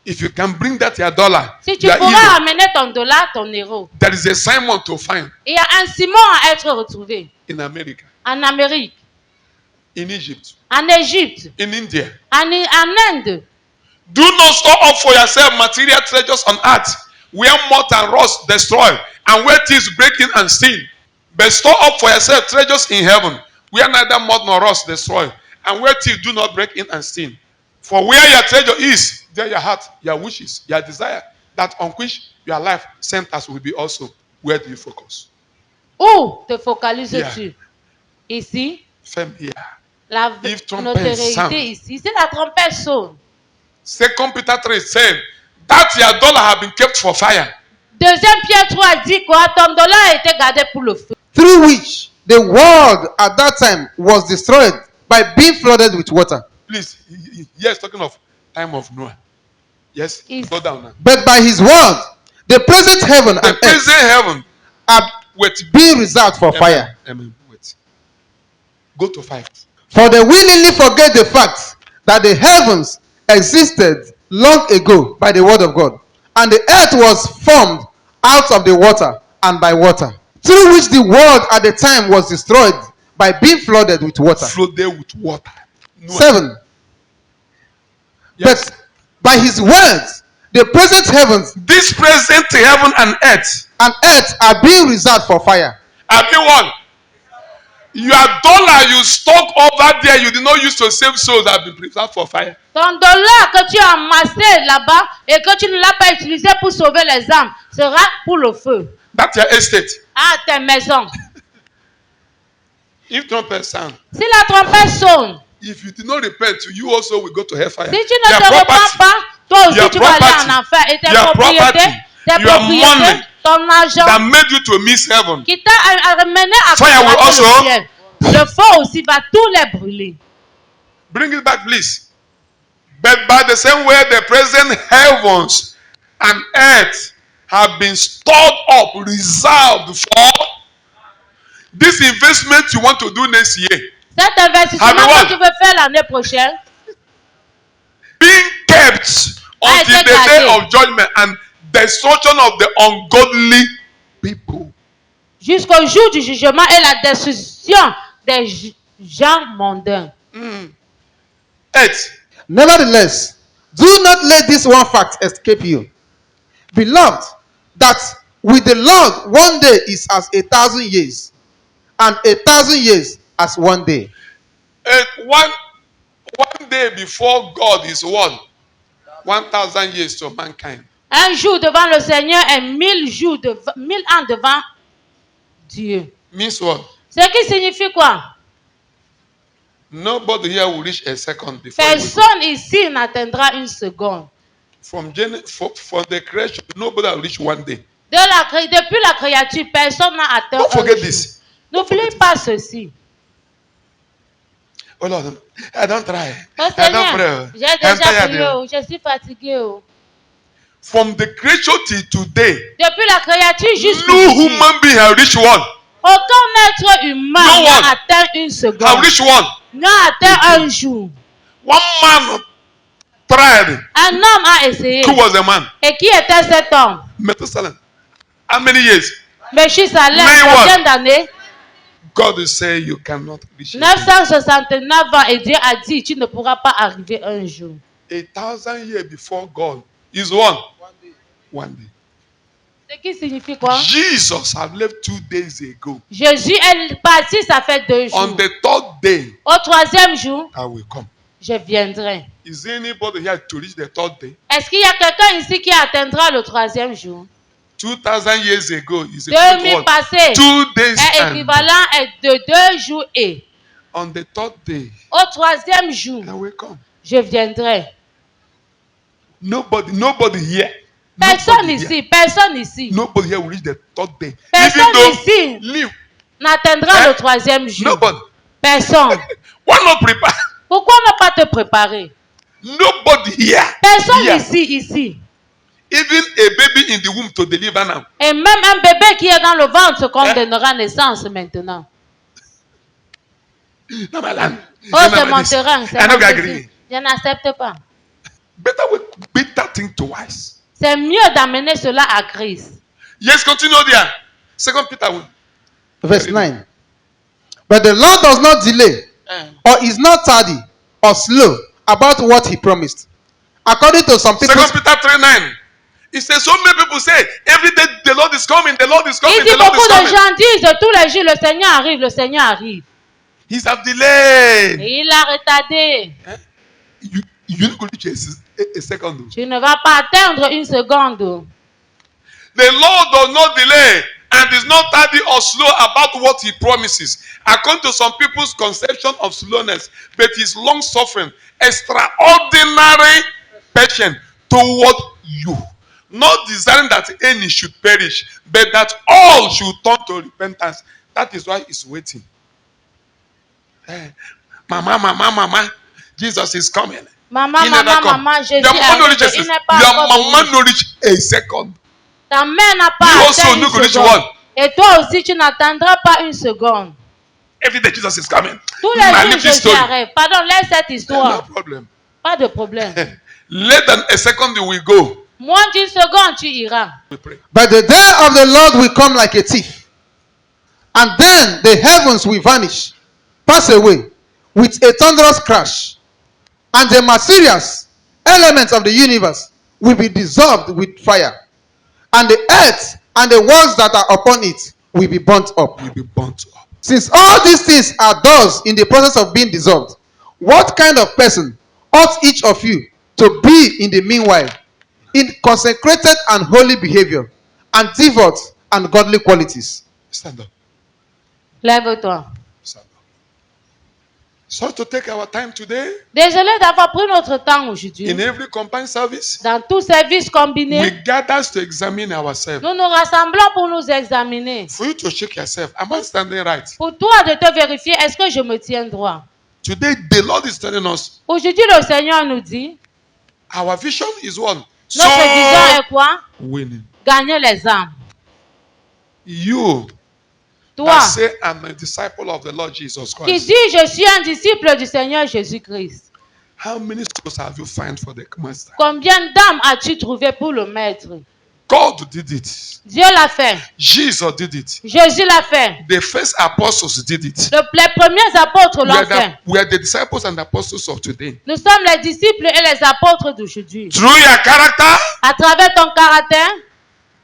If you can bring that your dollar, Si tu your pourras euro, amener ton dollar, ton euro. there is a Simon to find Il y a un Simon à être retrouvé in America, en Amérique, in Egypt, en Égypte, in India. en Inde. Do not store up for yourself material treasures on earth, where moth and rust destroy, and where thieves break in and steal. But store up for yourself treasures in heaven, where neither moth nor rust destroy, and where thieves do not break in and steal. For where your treasure is, there your heart, your wishes, your desire, that on which your life centers will be also. Where do you focus? Où te focalises-tu? Yeah. Ici, Firm here. la If trumpet notoriété sound. ici. Si la trompette sonne. 2 Peter 3 said, that your dollar have been kept for fire. Deuxième Pierre 3 dit quoi? Ton dollar a été gardé pour le feu. through which the world at that time was destroyed by being flooded with water. Please, yes, talking of time of Noah. Yes, Is- go down now. But by his word, the present heaven The and earth present heaven, are wait, being reserved for fire. Amen. Wait. Go to 5. For they willingly forget the fact that the heavens existed long ago by the word of God, and the earth was formed out of the water and by water, through which the world at the time was destroyed by being flooded with water. Flooded with water. Noah. 7. Yes. But by his words, the present heavens This present heaven and earth, and earth are being reserved for fire. everyone, your dollar you stock over there, you did not use to save souls, have been preserved for fire. Ton dollar que tu as amassé là-bas et que tu ne l'as pas utilisé pour sauver les âmes sera pour le feu. That's your estate. À tes maisons. If trumpet sound, Si la trompette sonne, if you did not repent, you also will go to hellfire. si tu ne Your te reprends property, pas, toi aussi your tu vas aller property, en enfer. Et tes your propriétés, property, tes your propriétés, money ton argent that made you to miss heaven. qui t'a amené à Fire will rater also- le ciel. Le feu aussi va tous les brûler. Bring it back, please. But by the same way, the present heavens and earth have been stored up, reserved for this investment you want to do next year. Cet investissement Have you que what? tu veux faire l'année prochaine Being kept until the day of judgment and destruction of the ungodly people. jusqu'au jour du jugement et la destruction des gens mondains. Earth. Nevertheless, do not let this one fact escape you, beloved, that with the Lord 1 day is as 1,000 years, and 1,000 years as 1 day. One day before God is what? 1,000 years to mankind. Un jour devant le Seigneur est 1000 ans devant Dieu. Means what? Ce qui signifie quoi? Nobody here will reach a second before we go. Personne ici n'atteindra une seconde. From the creation, nobody will reach 1 day. Depuis la créature, personne n'a atteint Don't un forget jour. this. N'oubliez pas ceci. Oh Lord, I don't try. Oh I don't pray. Seigneur, j'ai I'm déjà tired. prié, oh, je suis fatigué. Oh. From the creation till today, Depuis la créature jusqu'à no aujourd'hui, human being have reached one. aucun être humain No one n'a atteint une Have seconde, reached one. n'a atteint un jour. One man tried. Un homme a essayé. Who was the man? Et qui était cet homme? Methuselah. How many years? Méchisalem, Nine combien what? d'années? God is saying you cannot reach it. 969 ans et Dieu a dit, tu ne pourras pas arriver un jour. 1,000 years before God is one. One day. Ce qui signifie quoi? Jesus have left 2 days ago. Jésus est parti, ça fait 2 jours. On the 3rd day, Au 3e jour, I will come. je viendrai. Is there anybody here to reach the 3rd day? Est-ce qu'il y a quelqu'un ici qui atteindra le 3e jour? 2,000 years ago is a 2000 word. passés 2 days est and équivalent de 2 jours et. on the 3rd day, Au 3e jour, I will come. je viendrai. Nobody here. Personne Nobody here. ici, personne ici, Nobody here will reach the 3rd day. Personne Even though ici. live. n'atteindra Eh? le 3e jour. Nobody. Personne. Why not prepare? Pourquoi ne pas te préparer? Nobody here. Personne Here. ici. Even a baby in the womb to deliver now. Et même un bébé qui est dans le ventre qu'on Eh? donnera naissance maintenant. No, my land. Oh, c'est mon terrain. C'est I mon don't défi. agree. Je n'accepte pas. Better think twice. C'est mieux d'amener cela à Christ. Yes, continue there. 2 Peter 1. Verse 9. But the Lord does not delay, or is not tardy, or slow about what he promised. According to some 2 people, Peter 3:9. It says so many people say every day the Lord is coming, the Lord is coming, Il dit the Lord is beaucoup de coming. gens disent tous les jours, le Seigneur arrive, le Seigneur arrive. He's have delayed. Et il a retardé. You could reach a second. Tu ne vas pas atteindre une seconde. The Lord does not delay and is not tardy or slow about what he promises. According to some people's conception of slowness, but his long suffering, extraordinary patience toward you, not desiring that any should perish, but that all should turn to repentance. That is why he's waiting. Mama, Jesus is coming. Maman, He never come. maman, Jésus Your est mama no arrivé. reach Il n'est a- pas your encore mama venu. no reach a second. Ta mère n'a pas You also atteint no une go reach seconde. one. Et toi aussi, tu n'attendras pas une seconde. Every day Jesus is coming. Tous les Man, jours, leave this Jésus story. arrive. Pardon, laisse cette No histoire. problem. Pas de problème. Less than a second we go. Moins d'une seconde, tu iras. We pray. but the day of the Lord will come like a thief, and then the heavens will vanish, pass away with a thunderous crash, and the materials, elements of the universe will be dissolved with fire, and the earth and the worlds that are upon it will be burnt up. We'll be burnt up. Since all these things are thus in the process of being dissolved, what kind of person ought each of you to be in the meanwhile, in consecrated and holy behavior, and devout and godly qualities? Stand up. Lève-toi. Stand up. Sorry to take our time today Désolé d'avoir pris notre temps aujourd'hui. in every combined service. Dans tout service We combiné, gather to examine ourselves. nous nous rassemblons pour nous examiner. For you to check yourself, am I standing right? Pour toi de te vérifier, est-ce que je me tiens droit? Today, the Lord is telling us Aujourd'hui, le Seigneur nous dit, our vision is one. notre vision est quoi? Winning. Gagner les âmes. You Toi, that say I'm a disciple of the Lord Jesus qui Christ. dis, je suis un disciple du Seigneur Jésus-Christ. How many souls have you found for the master? Combien d'âmes as-tu trouvé pour le maître? God did it. Dieu l'a fait. Jesus did it. Jésus l'a fait. The first apostles did it. Les premiers apôtres l'ont fait. We are the disciples and apostles of today. Nous sommes les disciples et les apôtres d'aujourd'hui. Through your character, À travers ton caractère,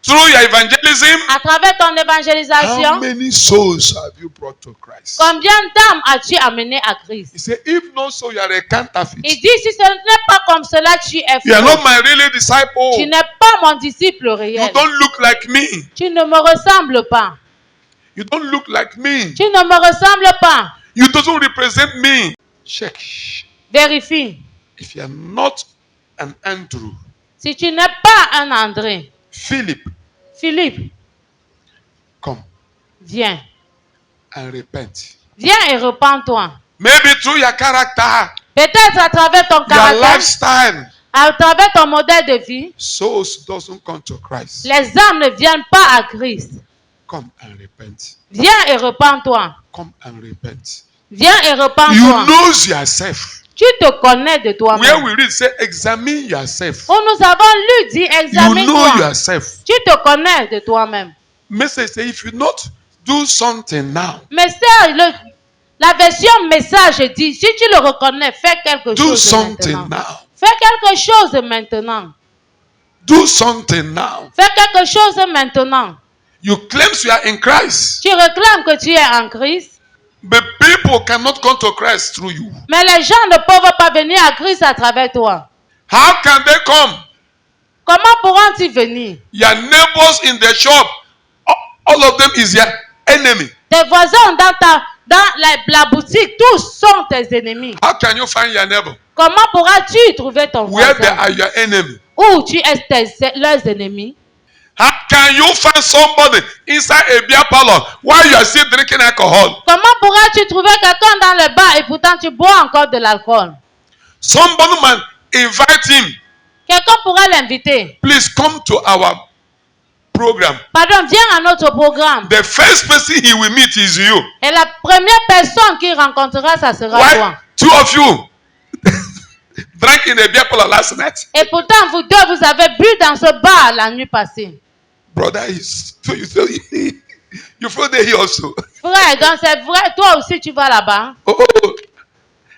through your evangelism, à travers ton how évangélisation, many souls have you brought to Christ? combien d'âmes as-tu amené à Christ? He said, if not so, you are a counterfeit. Il dit, si ce n'est pas comme cela, tu es You are faux. not my really disciple. Tu n'es pas mon disciple You réel. don't look like me. Tu ne me ressembles pas. You don't look like me. Tu ne me ressembles pas. You don't represent me. Check. Vérifie. If you are not an Andrew, Si tu n'es pas un André, Philip, Philippe, come. viens. and repent. Viens et repens-toi. Maybe through your character, Peut-être à travers ton your caractère, lifestyle, à travers ton modèle de vie, souls doesn't come to Christ. les âmes ne viennent pas à Christ. Come and repent. Viens et repens-toi. Come and repent. Viens et You repens-toi. know yourself. Tu te connais de Where toi-même. we read, say, examine yourself. Où nous avons lu, dit, You know examine-toi. yourself. Tu te connais de toi-même. Message say, if you not do something now, Mais c'est la version message dit, si tu le reconnais, fais quelque do chose something maintenant. now. Fais quelque chose maintenant. Do something now. Fais quelque chose maintenant. You claim you are in Christ, Tu réclames que tu es en Christ, but people cannot come to Christ through you. mais les gens ne peuvent pas venir à Christ à travers toi. How can they come? Comment pourront-ils venir? Your neighbors in the shop, all of them is your enemy. Tes voisins dans la boutique, tous sont tes ennemis. How can you find your neighbor? Comment pourras-tu trouver ton Where they voisin? are your enemy? Où tu es leurs ennemis? How can you find somebody inside a beer parlor while you are still drinking alcohol? Comment pourras-tu trouver quelqu'un dans le bar et pourtant tu bois encore de l'alcool? Somebody man invite him. Quelqu'un pourrait l'inviter. Please come to our program. Pardon, viens à notre programme. The first person he will meet is you. Et la première personne qu'il rencontrera, ça sera Why? toi. Two of you drank in a beer parlor last night. Et pourtant, vous deux, vous avez bu dans ce bar la nuit passée. Brother, you feel there also. Frère, donc c'est vrai, toi aussi tu vas là-bas. Oh,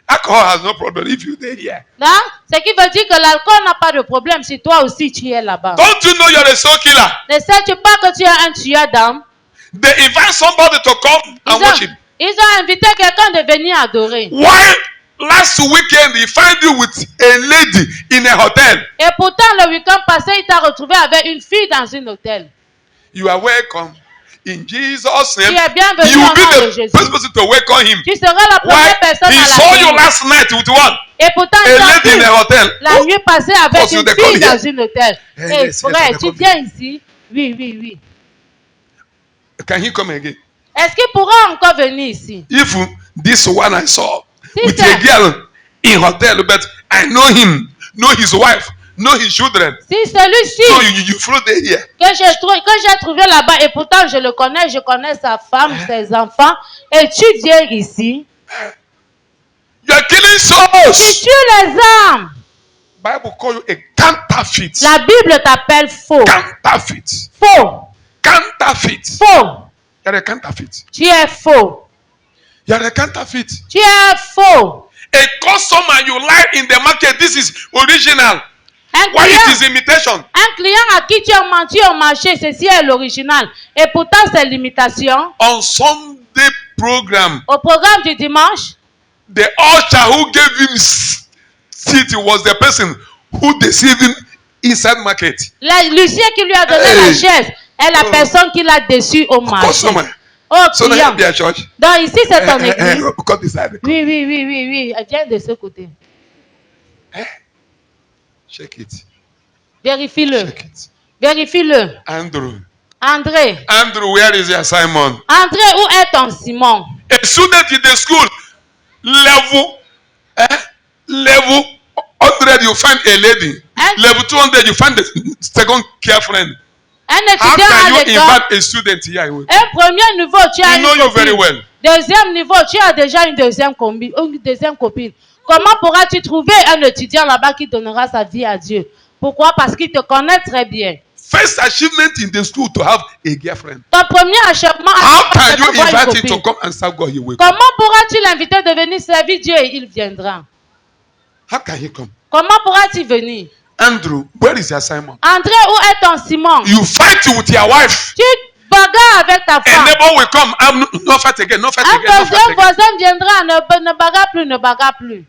alcohol has no problem if you there here. Là, ce qui veut dire que l'alcool n'a pas de problème si toi aussi tu es là-bas. Don't you know you're a soul killer? Ne sais-tu pas que tu es un tueur d'âme? They invite somebody to come and worship. Ils ont invité quelqu'un de venir adorer. Why last weekend he find you with a lady in a hotel? Et pourtant, le week-end passé, il t'a retrouvé avec une fille dans un hôtel. You are welcome in Jesus' name. Tu es bienvenu You will au nom de be the Jésus. first person to welcome him. Tu seras la Why? première personne He à saw you l'accueillir. last night with one. Et pourtant, A il t'a lady in vu a hotel. la nuit passée avec Because une you dey fille come dans here. un hôtel. Eh, Et yes, frère, yes, tu come viens ici? Oui, oui, oui. Can he come again? Est-ce qu'il pourra encore venir ici? If this one I saw Si with c'est- a girl in hotel, but I know him, know his wife, know his children. Si celui-ci So you flow there here. que j'ai trouvé là-bas et pourtant je le connais, je connais sa femme, ses enfants, et tu viens ici, You are killing tu souls. tues les âmes. Bible call you a counterfeit. La Bible t'appelle faux. Counterfeit. Faux. Counterfeit. Faux. You're a counterfeit. Tu es faux. You're a counterfeit. Tu es faux. A customer you like in the market, this is original. Why it is imitation? Un client à qui tu as menti au marché, ceci est l'original. Et pourtant, c'est l'imitation. On Sunday program, Au programme du dimanche, the usher who gave him seat was the person who deceived him inside market. l'huissier qui lui a donné Hey. la chaise est la Oh. personne qui l'a déçu au marché. Customer. Oh, So now client. you be a church. Donc ici, c'est ton église. Come this side. Oui, oui, oui, oui, oui. Elle vient de ce côté. Check it. Vérifie-le. Check it. Vérifie-le. Andrew. André. Andrew, where is your Simon? André, où est ton Simon? A student in the school, level 100, you find a lady. Level 200, you find the second girlfriend. Un How étudiant can à you l'école. invite a student here? Un premier niveau, tu as You know une you copine. very well. Deuxième niveau, tu as déjà une deuxième copine. Comment pourras-tu trouver un étudiant là-bas qui donnera sa vie à Dieu? Pourquoi? Parce qu'il te connaît très bien. First achievement in the school to have a girlfriend. Ton premier achèvement, How can c'est you d'avoir une invite him to copine. come and serve God? He will come. Comment pourras-tu l'inviter de venir servir Dieu et il viendra? How can he come? Comment pourras-tu venir? Andrew, where is your Simon? André, où est ton Simon? You fight with your wife. Tu bagarres avec ta A femme. neighbor will come. No fight again. No fight Un again. No fight deuxième again. voisin viendra, ne bagarre plus, ne bagarre plus.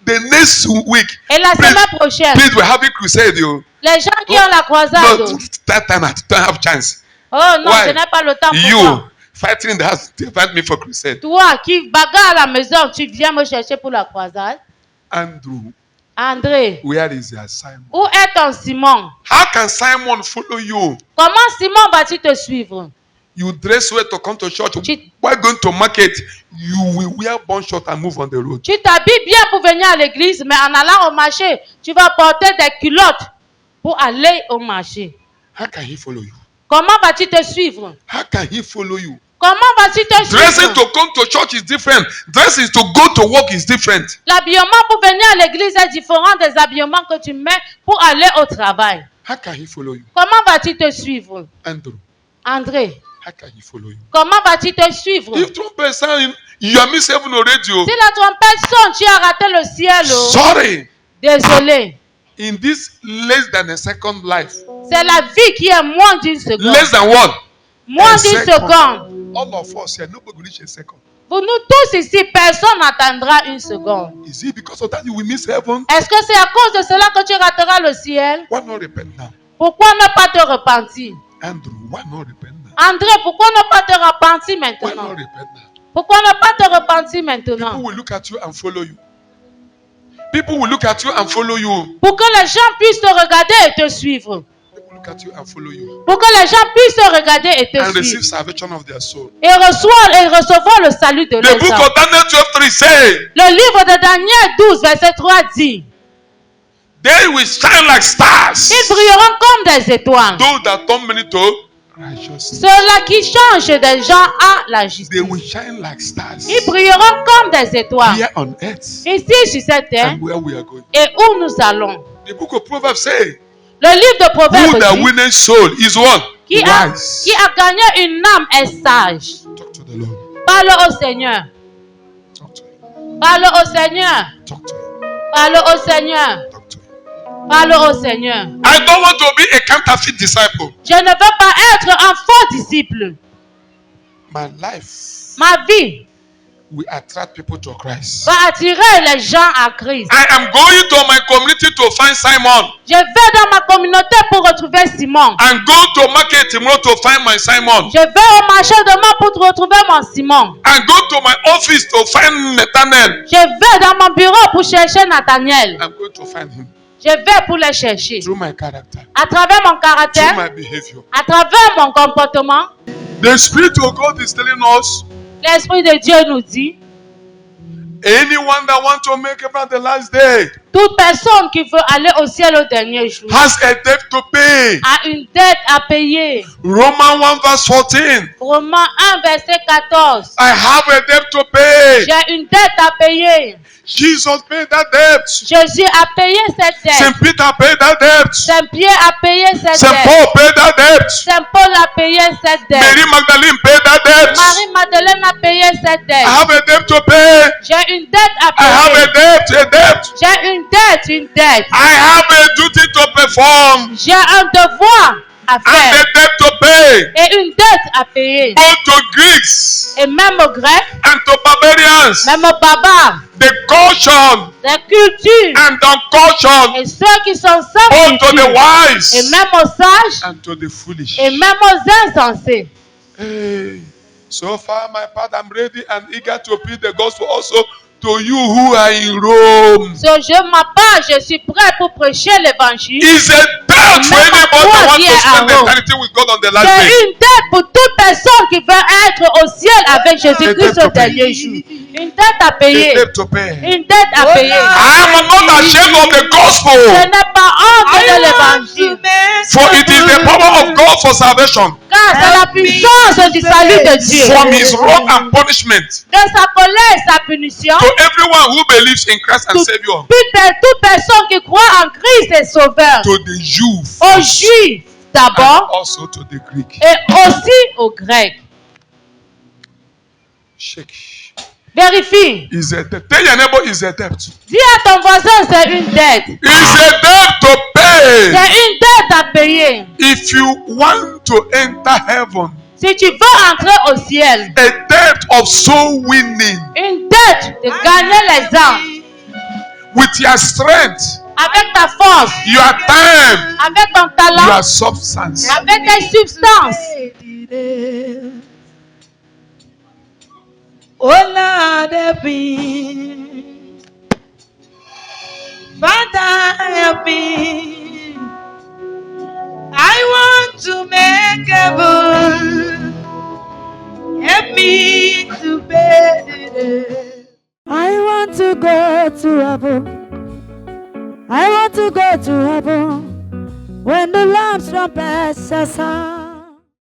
The next week, Et la please, semaine prochaine, please, we're having crusade. You. les gens qui ont la croisade. No, that time I don't have chance. Oh non, Why? je n'ai pas le temps pour You toi. fighting in the house, they invite me for crusade. Toi qui bagarre à la maison, tu viens me chercher pour la croisade. Andrew, André, where is your Simon? où est ton Simon? How can Simon follow you? Comment Simon va-t-il te suivre? You dress well to come to church. Tu- While going to market, you will wear bun short and move on the road. Tu t'habilles bien pour venir à l'église, mais en allant au marché, tu vas porter des culottes pour aller au marché. How can he follow you? Comment vas-tu te suivre? How can he follow you? Comment vas-tu te Dressing suivre? to come to church is different. Dressing to go to work is different. L'habillement pour venir à l'église est différent des habillements que tu mets pour aller au travail. How can he follow you? Comment vas-tu te suivre? Andrew, André, how can he follow you? comment vas-tu te suivre? If trumpet sound, you are missing even on radio. Si la trompette sonne, tu as raté le ciel. Oh. Sorry. Désolé. In this less than a second life. C'est la vie qui est moins d'une seconde. Less than what? Moins a d'une second. seconde. All of us here, nobody will reach a second. Pour nous tous ici, personne n'attendra une seconde. Is it because of that you will miss heaven? Est-ce que c'est à cause de cela que tu rateras le ciel? Why not repent now? Pourquoi ne pas te repentir? Andrew, why not repent now? André, pourquoi ne pas te repentir Why maintenant? not repent now? Pourquoi ne pas te repentir People maintenant? will look at you and follow you. People will look at you and follow you. Pour que les gens puissent te regarder et te suivre. People look at you and follow you. Pour que les gens puissent te regarder et te And receive suivre. salvation of their soul. Et recevoir le salut de The leur book âme. of Daniel 12:3 say, Le livre de Daniel 12, verset 3 dit, they will shine like stars. ils brilleront comme des étoiles. Those that turn many to righteousness. Ceux-là qui changent des gens à la justice. They will shine like stars. Ils brilleront comme des étoiles. Here on earth Ici sur cette terre and where we are going. et où nous allons. The book of Proverbs say, Le livre de who Proverbes that dit, winneth soul is what? qui a Wise. gagné une âme est sage. Talk to the Lord. Parle au Seigneur. Talk to him. Parle au Seigneur. Talk to him. Parle au Seigneur. Talk to him. Parle au Seigneur. I don't want to be a counterfeit disciple. Je ne veux pas être un faux disciple. My life Ma vie will attract people to Christ. va attirer les gens à Christ. I am going to my community to find Simon Je vais dans ma communauté pour retrouver Simon. and go to market tomorrow to find my Simon Je vais au marché demain pour retrouver mon Simon. and go to my office to find Nathaniel. Je vais dans mon bureau pour chercher Nathaniel. I'm going to find him Je vais pour le chercher. through my character, À travers mon through caractère, my behavior. à travers mon comportement, The Spirit of God is telling us, l'Esprit de Dieu nous dit, anyone that wants to make it at the last day toute personne qui veut aller au ciel au dernier jour has a debt to pay. a une dette à payer. Romans 1 verse 14. Romains 1, verset 14. I have a debt to pay. J'ai une dette à payer. Jesus paid that debt. Jésus a payé cette dette. Saint Peter paid that debt. Saint-Pierre a payé cette Saint dette. Paul paid that debt. Saint-Paul a payé cette dette. Mary Magdalene paid that debt. Marie-Madeleine a payé cette I dette. have a debt to pay. J'ai une dette à I have payer. a debt. J'ai une dette. I have a duty to perform J'ai un devoir à and faire a debt to pay. et une dette à payer. Both to Greeks Et même aux Grecs, and to barbarians. même aux barbares, The caution les cultures and the caution et ceux qui sont sans both to the culture, et wise même aux sages and to the foolish. et même aux insensés. Hey, so far my part, I'm ready and eager to preach the gospel also to you who are in Rome. Ma part, je suis prêt pour prêcher l'évangile. It's a debt for Même anybody toi who wants qui to es spend à Rome. eternity with God on the last C'est day. une dette pour toute personne qui veut être au ciel avec Jésus-Christ dette au à payer. dernier jour. Une dette à A payer. debt to pay. Une dette à payer. I am not ashamed of the Je gospel, n'ai pas honte de l'évangile. for it is the power of God for salvation, Car c'est la puissance du salut de Dieu. from his wrath and punishment De sa colère et sa punition. to everyone who believes in Christ and Savior, Toute personne qui croit en Christ est sauveur. to the Jew Aux first, Juifs and d'abord also to the Greek. et aussi aux Grecs. Shake. Vérifie. Is a debt. Tell your neighbor is a debt. Dis à ton voisin, c'est une dette. It's a debt to pay. C'est une dette à payer. If you want to enter heaven, Si tu veux entrer au ciel, a debt of soul winning une dette de gagner les âmes with your strength, avec ta force, your time, avec ton your talent, substance. avec tes substances. Oh Lord, help me. Father, help me. I want to make heaven Help me to bear the day. I want to go to heaven. I want to go to heaven when the Lamb's trumpet shall sound.